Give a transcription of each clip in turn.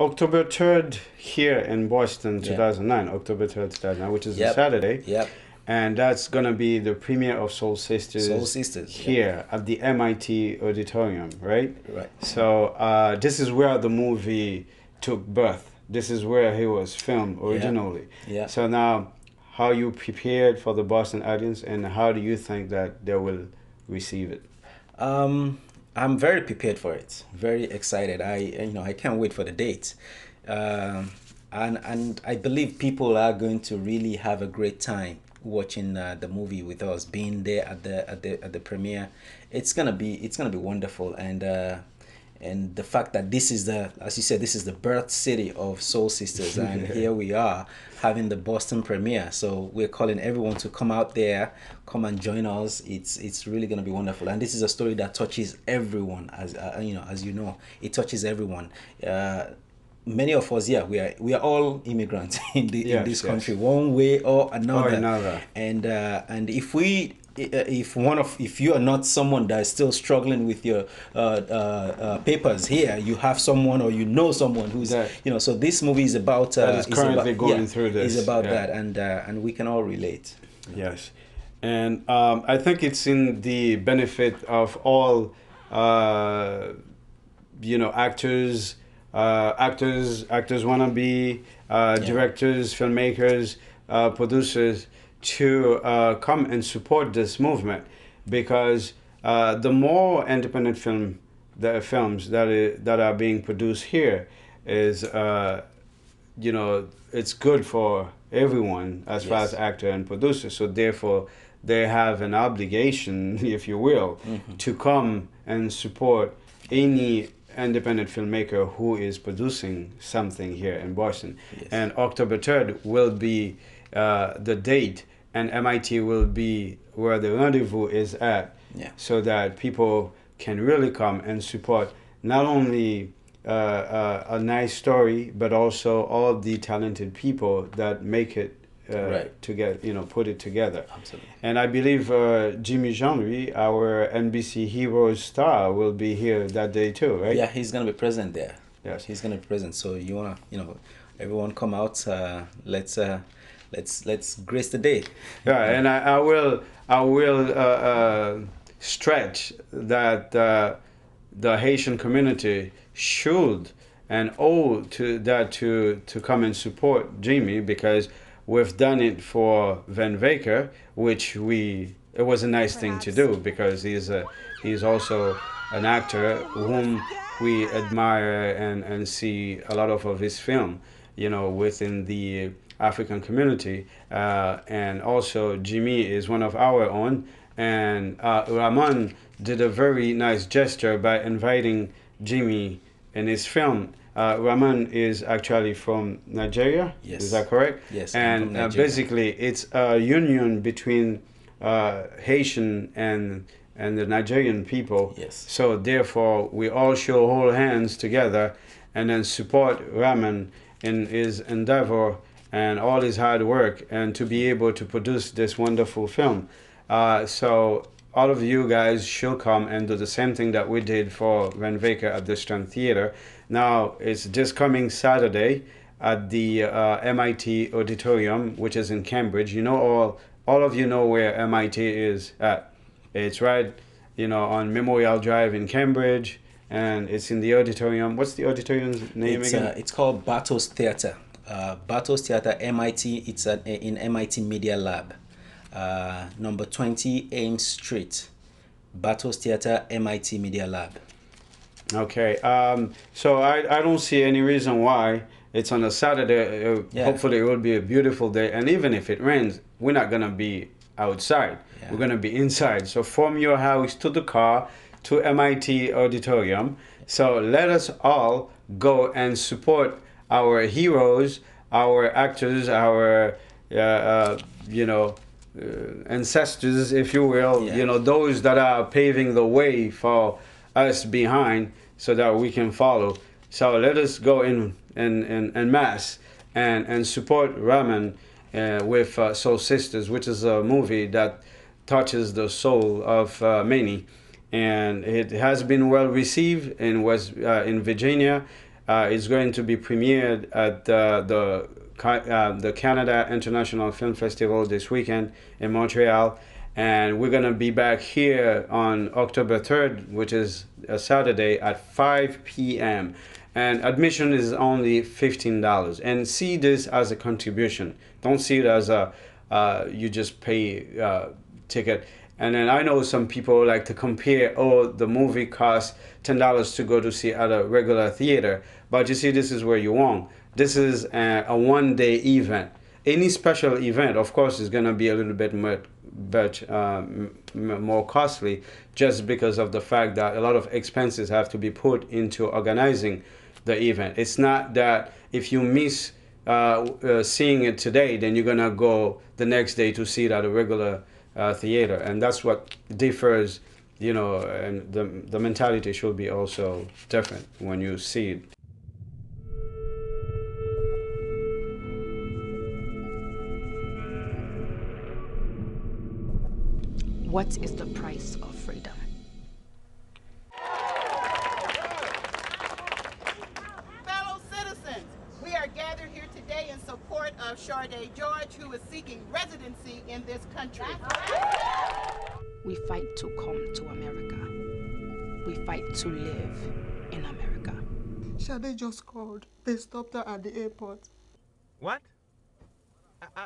October 3rd here in Boston, Yeah. 2009, October 3rd, 2009, which is a Yep. Saturday. Yep. And that's going to be the premiere of Soul Soul Sisters Sisters. Yep. here at the MIT Auditorium, right? Right. So this is where the movie took birth. This is where he was filmed originally. Yeah. So now, how you prepared for the Boston audience, and how do you think that they will receive it? I'm very prepared for it. Very excited. I can't wait for the date. And I believe people are going to really have a great time watching the movie with us, being there at the premiere. It's gonna be wonderful, and the fact that this is the, as you said, this is the birth city of Soul Sisters, and here we are having the Boston premiere. So we're calling everyone to come out there, come and join us. It's really going to be wonderful, and this is a story that touches everyone. As you know, it touches everyone. Many of us, yeah, we are all immigrants in this country, one way or another. And if you are not someone that is still struggling with your papers here, you have someone, or you know someone who's so this movie is about that is currently going through this. Is about that, and we can all relate. Yes, and I think it's in the benefit of all actors, actors wannabe, directors, filmmakers, producers, to come and support this movement, because the more independent films that are being produced here is it's good for everyone as far as actor and producer. So therefore they have an obligation, if you will, to come and support any independent filmmaker who is producing something here in Boston. And October 3rd will be the date, and MIT will be where the rendezvous is at, so that people can really come and support not only a nice story, but also all the talented people that make it together, put it together. Absolutely. And I believe Jimmy Jean-Louis, our NBC Heroes star, will be here that day too, right? Yeah, he's gonna be present there. Yes, he's gonna be present. So you wanna, everyone come out. Let's grace the day. Yeah, and I will stretch that the Haitian community should and owe to come and support Jimmy, because we've done it for Van Vaker, which it was a nice thing to do, because he's also an actor whom we admire and see a lot of his film, within the African community, and also Jimmy is one of our own, and Rahman did a very nice gesture by inviting Jimmy in his film. Rahman is actually from Nigeria. Yes. Is that correct? Yes. And basically, it's a union between Haitian and the Nigerian people. Yes. So therefore, we all should hold hands together and then support Rahman in his endeavor and all his hard work, and to be able to produce this wonderful film. So all of you guys should come and do the same thing that we did for Van Vaker at the Strand Theater. Now, it's just coming Saturday at the MIT Auditorium, which is in Cambridge. All of you know where MIT is at. It's right, on Memorial Drive in Cambridge, and it's in the auditorium. What's the auditorium's name again? It's called Bartos Theater. Bartos Theater, MIT. It's in MIT Media Lab. Number 20 Ames Street, Bartos Theater, MIT Media Lab. Okay, so I don't see any reason why it's on a Saturday. Hopefully it will be a beautiful day, and even if it rains, we're not going to be outside. We're going to be inside. So from your house to the car to MIT Auditorium. So let us all go and support our heroes, our actors, our ancestors, if you will, those that are paving the way for us behind, so that we can follow. So let us go in mass and support Rahman with Soul Sisters, which is a movie that touches the soul of many, and it has been well received in Virginia. It's going to be premiered at the Canada International Film Festival this weekend in Montreal. And we're going to be back here on October 3rd, which is a Saturday at 5 p.m. And admission is only $15. And see this as a contribution. Don't see it as a you just pay ticket. And then I know some people like to compare, oh, the movie costs $10 to go to see at a regular theater. But you see, this is where you're wrong. This is a one-day event. Any special event, of course, is going to be a little bit more costly, just because of the fact that a lot of expenses have to be put into organizing the event. It's not that if you miss seeing it today, then you're going to go the next day to see it at a regular theater. And that's what differs, you know, and the mentality should be also different when you see it. What is the price of freedom? Fellow citizens, we are gathered here today in support of Sade George, who is seeking residency in this country. We fight to come to America. We fight to live in America. Sade just called. They stopped her at the airport. What?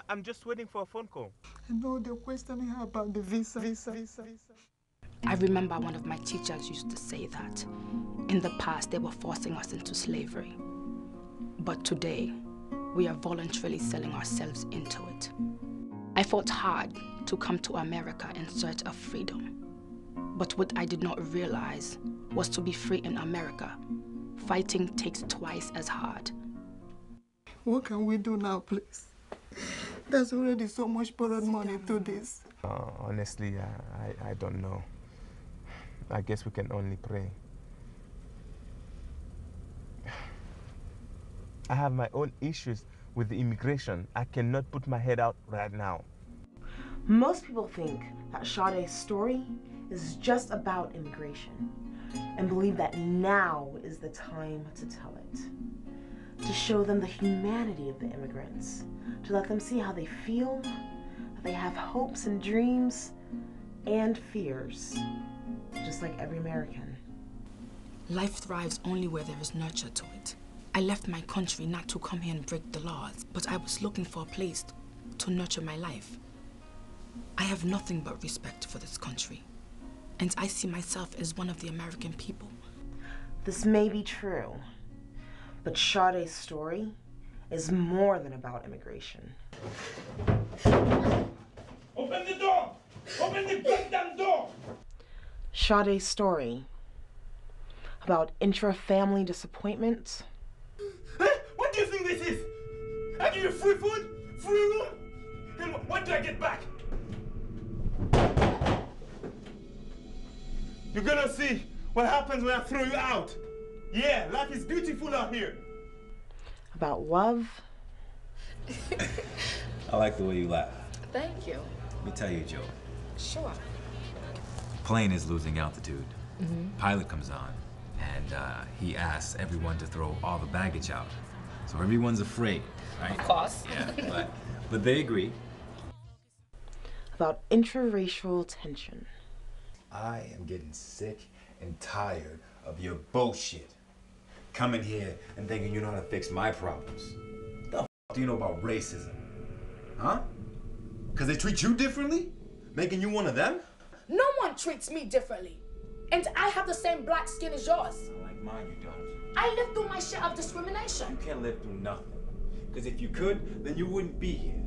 I'm just waiting for a phone call. I know they're questioning her about the visa. I remember one of my teachers used to say that in the past they were forcing us into slavery. But today, we are voluntarily selling ourselves into it. I fought hard to come to America in search of freedom. But what I did not realize was to be free in America, fighting takes twice as hard. What can we do now, please? There's already so much borrowed money to this. Honestly, I don't know. I guess we can only pray. I have my own issues with the immigration. I cannot put my head out right now. Most people think that Sade's story is just about immigration and believe that now is the time to tell it. To show them the humanity of the immigrants, to let them see how they feel, that they have hopes and dreams and fears, just like every American. Life thrives only where there is nurture to it. I left my country not to come here and break the laws, but I was looking for a place to nurture my life. I have nothing but respect for this country, and I see myself as one of the American people. This may be true, but Sade's story is more than about immigration. Open the door! Open the goddamn door! Sade's story about intra-family disappointment. What do you think this is? I give you free food? Free room? Then what do I get back? You're gonna see what happens when I throw you out. Yeah, life is beautiful out here. About love. I like the way you laugh. Thank you. Let me tell you, Joe. Sure. Plane is losing altitude. Pilot comes on, and he asks everyone to throw all the baggage out. So everyone's afraid, right? Of course. Yeah, but they agree. About interracial tension. I am getting sick and tired of your bullshit. Coming here and thinking you know how to fix my problems. The f do you know about racism? Huh? Because they treat you differently? Making you one of them? No one treats me differently. And I have the same black skin as yours. Like mine, you don't. I lived through my share of discrimination. You can't live through nothing. Because if you could, then you wouldn't be here.